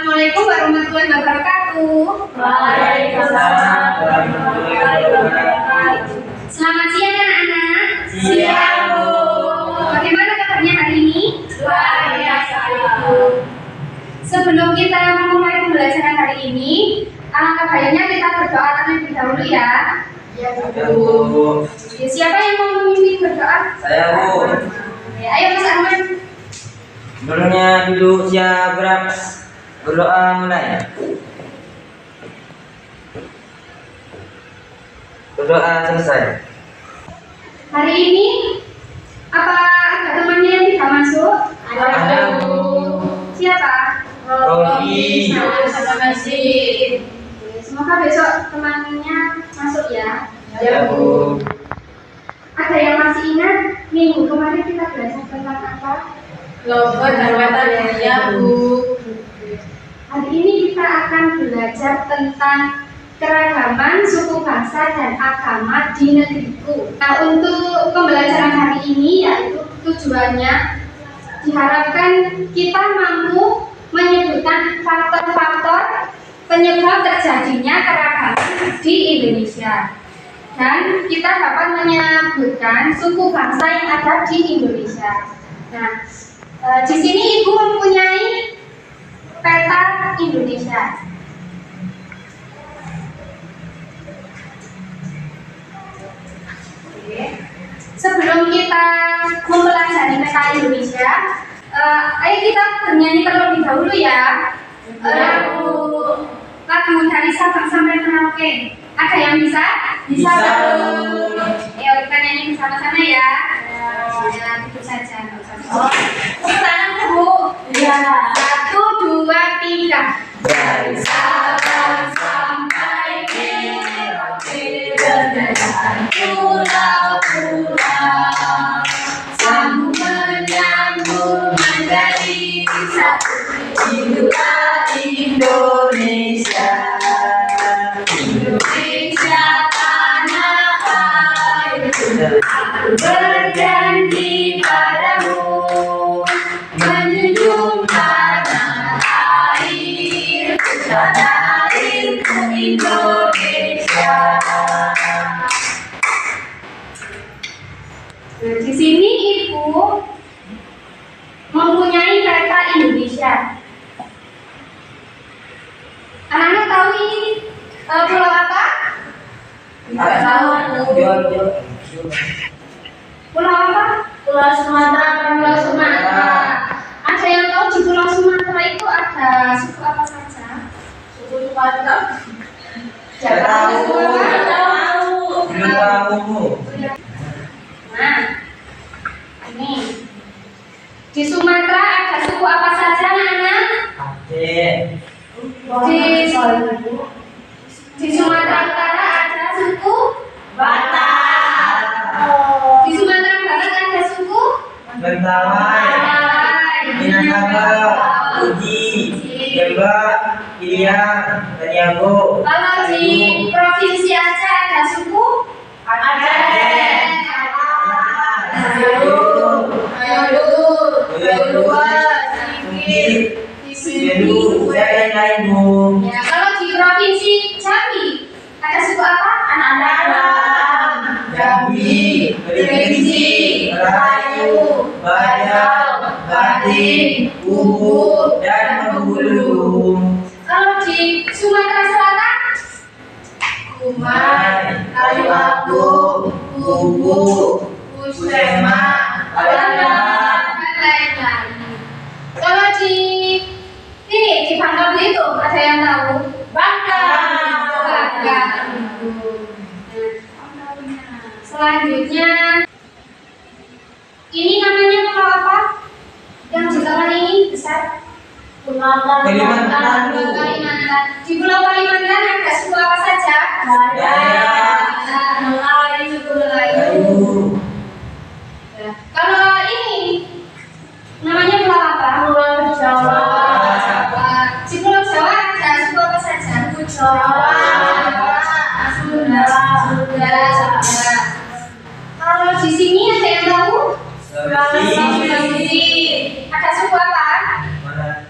Assalamualaikum warahmatullahi wabarakatuh. Waalaikumsalam warahmatullahi wabarakatuh. Selamat siang anak-anak. Siang, Bu. Bagaimana kabarnya hari ini? Luar biasa, Bu. Sebelum kita memulai pembelajaran hari ini, alangkah baiknya kita berdoa terlebih dahulu ya. Ya, Bu. Ya, siapa yang mau memimpin berdoa? Saya, Bu. Ya, ayo Mas Arman. Sebelumnya duduk siap gerak. Berdoa mulai. Berdoa selesai. Hari ini apa ada temannya yang tidak masuk? Ada, Bu. Siapa? Robi. Sama Masih. Semoga besok temannya masuk ya. Ya, Bu. Ada yang masih ingat minggu kemarin kita belajar tentang apa? Logo darwatan ya, Bu. Hari ini kita akan belajar tentang keragaman suku bangsa dan agama di negeriku. Nah, untuk pembelajaran hari ini yaitu tujuannya diharapkan kita mampu menyebutkan faktor-faktor penyebab terjadinya keragaman di Indonesia. Dan kita dapat menyebutkan suku bangsa yang ada di Indonesia. Nah, di sini Ibu mempunyai peta Indonesia. Oke. Sebelum kita mempelajari peta Indonesia, ayo kita bernyanyi terlebih dahulu ya. Lagu dari Sabang sampai Merauke. Ada yang bisa? Bisa. Ayo kita nyanyi bersama-sama ya. Ya, itu saja. Tangan Bu. Ya. 1, 2, 3. Dari Sabang sampai Merauke, berjalan pulau-pulau, sambung menyambung menjadi satu. Inilah Indonesia. Indonesia tanah airku. Aku berjanji padamu menjunjung tanah airku, tanah airku Indonesia. Nah, di sini Ibu mempunyai peta Indonesia. Anak-anak tahu ini pulau apa? Tidak tahu. Pulau apa? Pulau Sumatera. Pulau Sumatera. Ada yang tahu di Pulau Sumatera itu ada suku apa saja? Suku Sumatera. Saya tahu. Tidak tahu. Belum tahu, Bu. Nah, ini di Sumatera ada suku apa saja, anak-anak? Aceh. Di Sumatera Utara ada suku Batak. Di Sumatera Barat ada suku Mentawai. Minangkabau. Uji. Jemba. Iliang. Taniago. Kalau di provinsi Aceh ada suku Lain, Bu. Ya, kalau di provinsi Jambi ada suku apa? Anak-anak. Jambi, Kerinci, Melayu, Badak, Batik, Ubud, dan Bengkulu. Kalau di Sumatera Selatan Kumai, Kayu Abu, Kubu, Kusema, Alana. dan lain-lain. Kalau di ini di Bangka Belitung ada yang tahu? Bangka. Bangka. Selanjutnya ini namanya pulau apa? Yang di tengah ini besar. Kalimantan. Kalimantan. Di Pulau Kalimantan ada suku apa saja? Melayu, suku Melayu. Layu. Kalau ini namanya pulau apa? Pulau Jawa. Di Pulau Jawa ada suku apa saja? Jawa. Sunda. Kalau di sini ada yang tahu? Sulawesi. Sulawesi. Ada suku apa? Mana?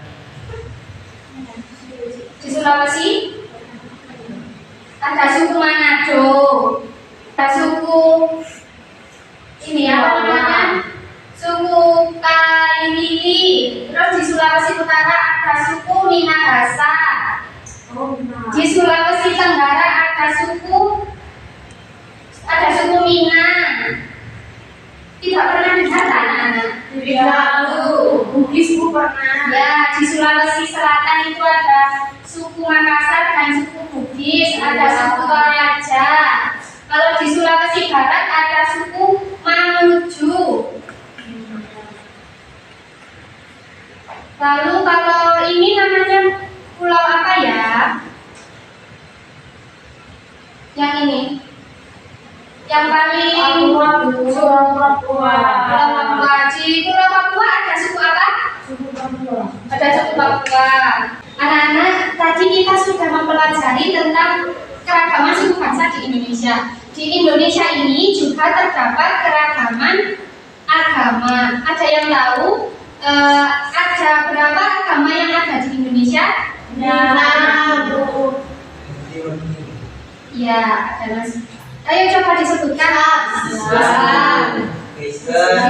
Sulawesi? Ada suku Manado, ada suku ini apa namanya? Suku Kailili. Terus di Sulawesi Utara ada suku Minahasa. Di Sulawesi Tenggara ada suku Minang. Tidak pernah dengar anak-anak? Bugis Bu pernah. Ya, di Sulawesi Selatan itu ada suku Makassar dan suku Bugis, ada suku Toraja. Kalau di Sulawesi Barat ada suku Mamuju. Lalu kalau ini namanya pulau apa ya? Yang ini? Yang paling Pulau Papua. Pulau Papua. Di Pulau Papua ada suku apa? Suku Papua. Ada suku Papua. Anak-anak, tadi kita sudah mempelajari tentang keragaman suku bangsa di Indonesia. Di Indonesia ini juga terdapat keragaman agama. Ada yang tahu ada berapa agama yang ada di Indonesia? Ya, ada mas. Ayo coba disebutkan. Kristen,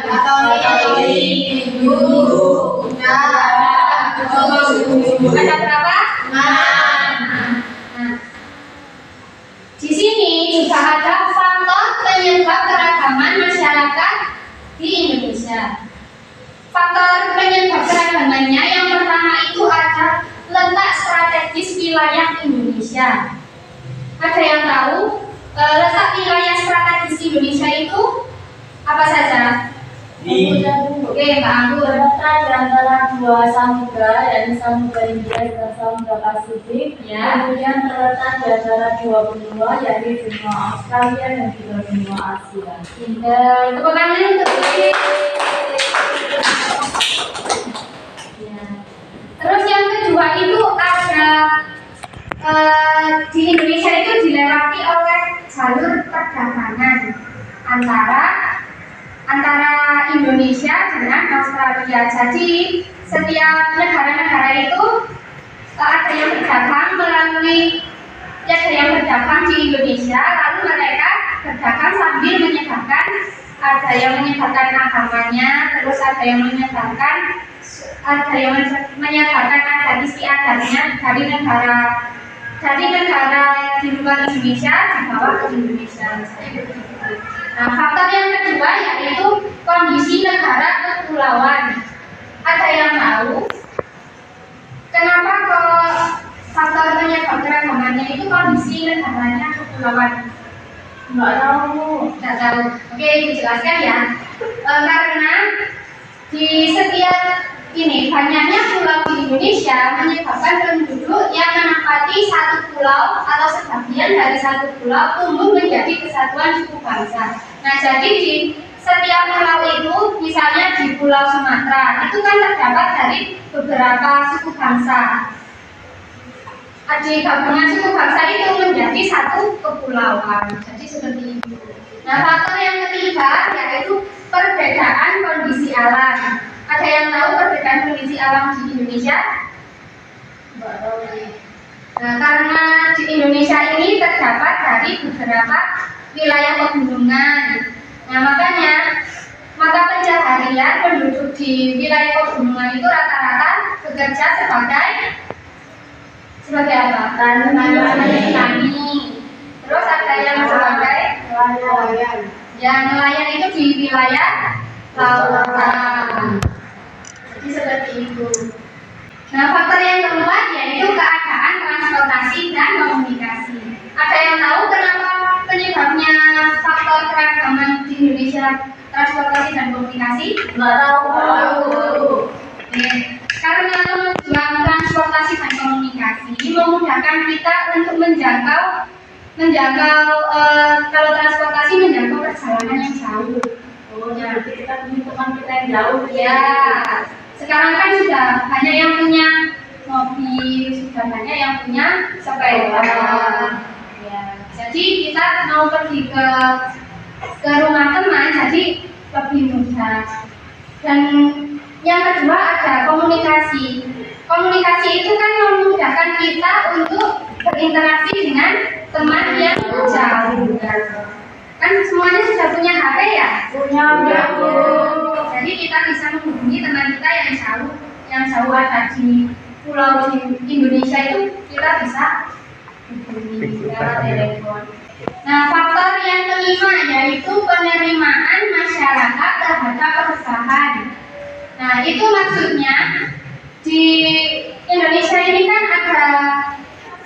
Katolik, Hindu, Ada berapa? Nah. Nah, di sini juga ada faktor penyebab keragaman masyarakat di Indonesia. Faktor penyebab keragamannya yang pertama itu ada letak strategis wilayah Indonesia. Ada yang tahu letak wilayah strategis Indonesia itu apa saja? Oke, Mbak Anggur. Terletak di antara dua samudra, yaitu Samudra Hindia dan Samudra Pasifik. Ya. Kemudian terletak di antara dua benua, yaitu benua Australia dan juga benua Asia. Pinter. Tepuk tangan untuk ini. Ya. Terus yang kedua itu ada di Indonesia itu dilewati oleh jalur perdagangan antara Indonesia dengan Australia. Jadi setiap negara-negara itu ada yang berdagang di Indonesia, lalu mereka berdagang sambil menyebarkan, ada yang menyebarkan agamanya, terus ada yang menyebarkan adat istiadatnya dari negara di luar Indonesia dibawa ke Indonesia. Nah, faktor yang kedua yaitu kondisi negara kepulauan. Ada yang tahu kenapa kok faktor penyebab keragamannya itu kondisi negaranya kepulauan? Nggak tahu. Nggak tahu. Oke, dijelaskan ya. Karena di setiap ini banyaknya pulau di Indonesia menyebabkan penduduk yang menempati satu pulau atau sebagian dari satu pulau tumbuh menjadi kesatuan suku bangsa. Nah, jadi di setiap pulau itu, misalnya di Pulau Sumatera, itu kan terdapat dari beberapa suku bangsa. Di gabungan suku bangsa itu menjadi satu kepulauan. Jadi seperti itu. Nah, faktor yang ketiga yaitu perbedaan kondisi alam. Ada yang tahu perbedaan kondisi alam di Indonesia? Nah, karena di Indonesia ini terdapat dari beberapa wilayah pegunungan. Nah, maka pencaharian penduduk di wilayah pegunungan itu rata-rata bekerja sebagai apa? Petani. Terus ada yang sebagai Nelayan. ya nelayan itu di wilayah lautan. Jadi seperti itu. Nah, faktor yang keempat yaitu keadaan transportasi dan komunikasi. Ada yang tahu kenapa penyebabnya faktor keragaman di Indonesia transportasi dan komunikasi? Nggak tahu. Oke. Karena kemajuan transportasi dan komunikasi memudahkan kita untuk menjangkau kalau transportasi menjangkau perjalanan yang jauh. Oh, jadi kita punya teman kita yang jauh. Ya, sekarang kan sudah banyak yang punya mobil, sudah banyak yang punya sepeda. Ya, jadi kita mau pergi ke rumah teman, jadi lebih mudah. Dan yang kedua ada komunikasi. Komunikasi itu kan memudahkan memudahkan kita untuk berinteraksi dengan teman yang jauh. Kan semuanya sudah punya HP ya? Punya, Bu. Jadi kita bisa menghubungi teman kita yang jauh ada di pulau di Indonesia itu kita bisa hubungi lewat telepon. Nah, faktor yang kelima yaitu penerimaan masyarakat terhadap perubahan. Nah, itu maksudnya di Indonesia ini kan ada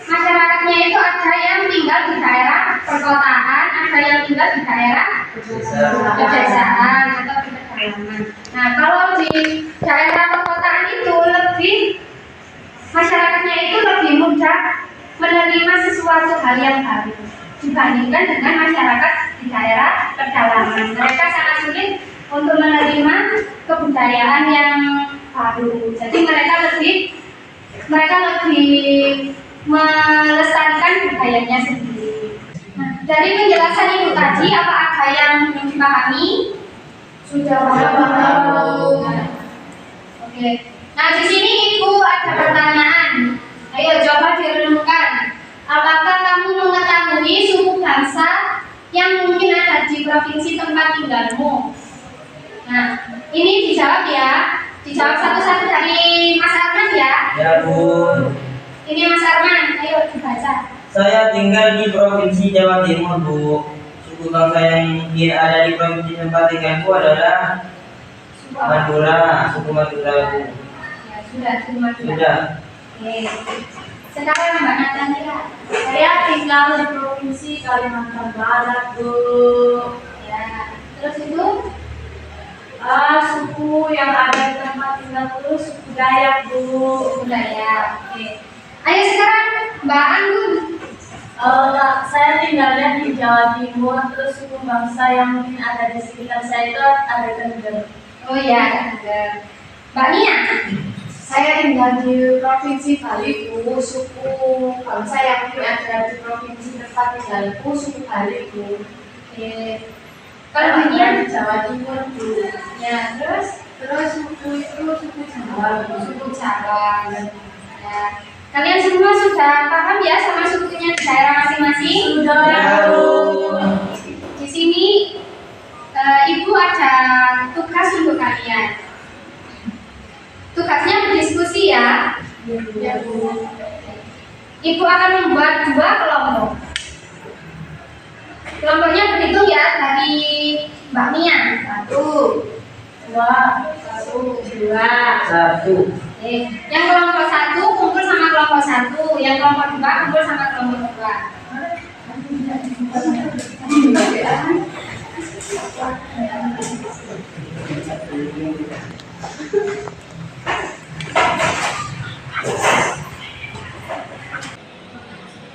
masyarakatnya itu ada yang tinggal di daerah perkotaan, ada yang tinggal di daerah pedesaan atau di pedalaman. Nah, kalau di daerah perkotaan itu masyarakatnya itu lebih mudah menerima sesuatu hal yang baru dibandingkan dengan masyarakat di daerah pedalaman. Mereka sangat sulit untuk menerima kebudayaan yang baru. Jadi mereka lebih melestarikan budayanya sendiri. Nah, dari penjelasan Ibu tadi, apa ada yang belum dipahami? Sudah paham? Oke. Nah, di sini Ibu ada pertanyaan. Ayo coba direnungkan. Apakah kamu mengetahui suku bangsa yang mungkin ada di provinsi tempat tinggalmu? Nah, ini dijawab ya. Dijawab satu-satu dari Mas Arman ya. Ya, Bu. Ini Mas Arman, ayo dibaca. Saya tinggal di Provinsi Jawa Timur, Bu. Suku bangsa yang mungkin ada di provinsi tempat tinggalku adalah Madura, suku Madura, Bu. Ya, sudah, Sudah. Oke. Sekarang Mbak Natalia. Saya tinggal di Provinsi Kalimantan Barat, Bu. Ya. Terus itu Suku yang ada di tempat tinggalku suku Dayak, Bu. budaya. Oke. Ayo sekarang Mbak Anggun. Saya tinggalnya di Jawa Timur, terus suku bangsa yang mungkin ada di sekitar saya itu ada Tengger. Oh ya, ada. Mbak Nia. Saya tinggal di Provinsi Bali, Bu. Suku bangsa yang mungkin ada di provinsi tempat tinggalku suku Bali, Bu. Oke. Kalau Mbak Nia di Jawa Timur, Bu. ya, terus Suku itu suku Jawa, Bu. suku Jawa. Ya. Kalian semua sudah paham ya sama sukunya di daerah masing-masing? Ya, Bu. Di sini Ibu ada tugas untuk kalian. Tugasnya berdiskusi ya. Ya, Bu. Ibu akan membuat 2 kelompok. Kelompoknya berhitung ya dari Mbak Mia. 1, 2, 1. Oke. Yang kelompok 1 kumpul sama kelompok 1, yang kelompok 2 kumpul sama kelompok 2.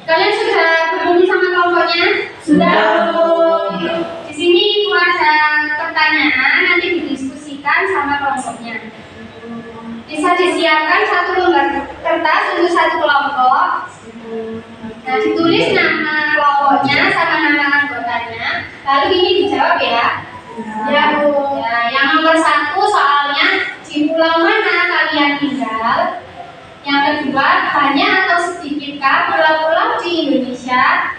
Kalian sudah berkumpul sama kelompoknya? Sudah. Di sini Ibu ada pertanyaan, nanti didiskusikan sama kelompoknya. Bisa disiapkan 1 lembar kertas untuk 1 kelompok. Nah, ditulis nama kelompoknya sama nama anggotanya. Lalu ini dijawab ya. Ya, Bu. Ya, yang nomor 1 soalnya di pulau mana kalian tinggal? Yang kedua, banyak atau sedikitkah pulau-pulau di Indonesia?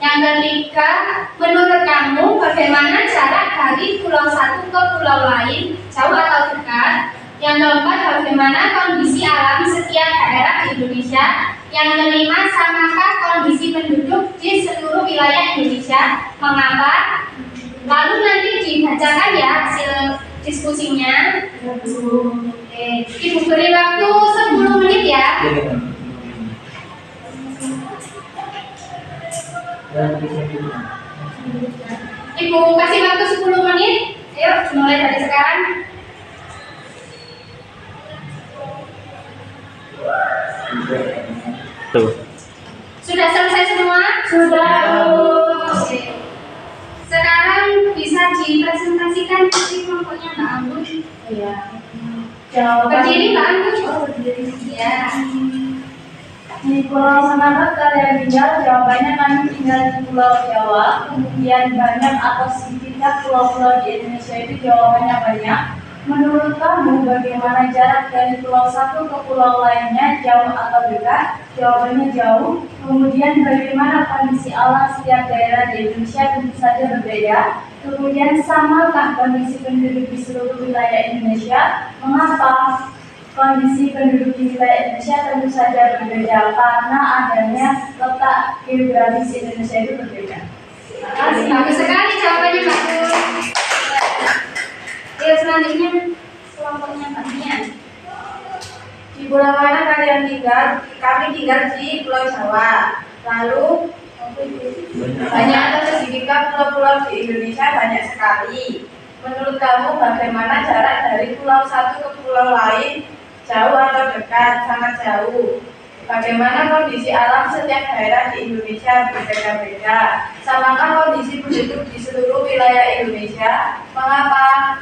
Yang ketiga, menurut kamu bagaimana jarak dari pulau satu ke pulau lain, jauh atau dekat? Yang keempat, bagaimana kondisi alam setiap daerah di Indonesia? Yang kelima, samakah kondisi penduduk di seluruh wilayah Indonesia? Mengapa? Lalu nanti dibacakan ya hasil diskusinya. Oke, Ibu beri waktu 10 menit ya. Ibu kasih waktu 10 menit. Ayo mulai dari sekarang. Tuh. Sudah selesai semua? Sudah, Bu. Oke. Sekarang bisa dipresentasikan di kelompoknya Mbak Anggun. Iya. Jawaban. Berdiri Mbak Anggun. Oh, berdiri. Ya. Di pulau mana kalian tinggal? Jawabannya kami tinggal di Pulau Jawa. Kemudian banyak atau sedikit pulau-pulau di Indonesia itu jawabannya banyak. Menurut kamu, bagaimana jarak dari pulau satu ke pulau lainnya, jauh atau dekat? Jawabannya jauh. Kemudian, bagaimana kondisi alam setiap daerah di Indonesia? Tentu saja berbeda. Kemudian, samakah kondisi penduduk di seluruh wilayah Indonesia? Mengapa kondisi penduduk di wilayah Indonesia tentu saja berbeda? Karena adanya letak geografis Indonesia itu berbeda. Terima kasih. Bagus sekali jawabannya bagus. Yuk selanjutnya kelompoknya Mbak Nia. Di pulau mana kalian tinggal? Kami tinggal di Pulau Jawa. Lalu banyak atau sedikit pulau-pulau di Indonesia? Banyak sekali. Menurut kamu bagaimana jarak dari pulau satu ke pulau lain? Jauh atau dekat? Sangat jauh. Bagaimana kondisi alam setiap daerah di Indonesia? Berbeda-beda. Samakah kondisi penduduk di seluruh wilayah Indonesia? Mengapa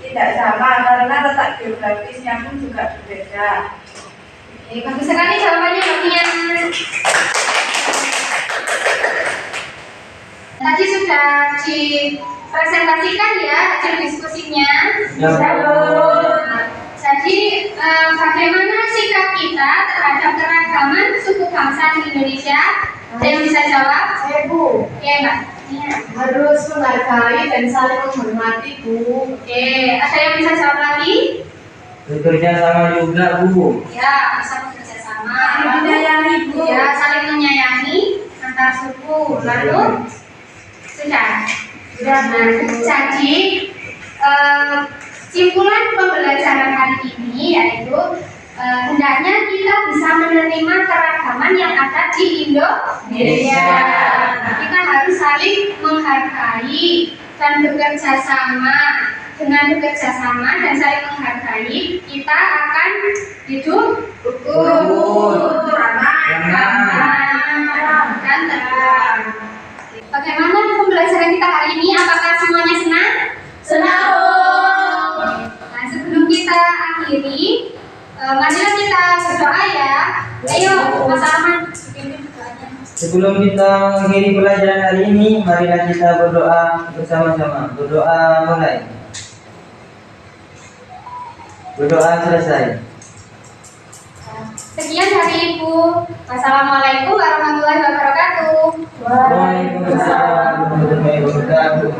tidak sama? Karena letak geografisnya pun juga berbeda. Oke, bagus sekali jawabannya Mbak Nia. Tadi sudah dipresentasikan ya hasil diskusinya. Jadi bagaimana sikap kita terhadap keragaman suku bangsa di Indonesia? Ada yang bisa jawab? Saya Bu, Oke Mbak Nia. harus menghargai dan saling menghormati Bu. Oke, ada yang bisa jawab lagi? Bekerja sama juga, Bu. Ya, bisa bekerja sama. Saling menyayangi, Bu. Ya, saling menyayangi antar suku. Lalu sudah. Nah, jadi simpulan pembelajaran hari ini yaitu hendaknya kita bisa menerima keragaman yang ada di Indonesia. Kita harus saling menghargai dan bekerja sama. Dengan bekerja sama dan saling menghargai, kita akan hidup rukun, ramah, dan tenang. Bagaimana pembelajaran kita hari ini? Apakah semuanya senang? Senang. Nah, sebelum kita akhiri, marilah kita berdoa ya. Ayo, Mas Arman, pimpin doanya. Sebelum kita mengakhiri pelajaran hari ini, marilah kita berdoa bersama-sama. Berdoa mulai. Berdoa selesai. Sekian dari Ibu. Wassalamualaikum warahmatullahi wabarakatuh. Waalaikumsalam warahmatullahi wabarakatuh.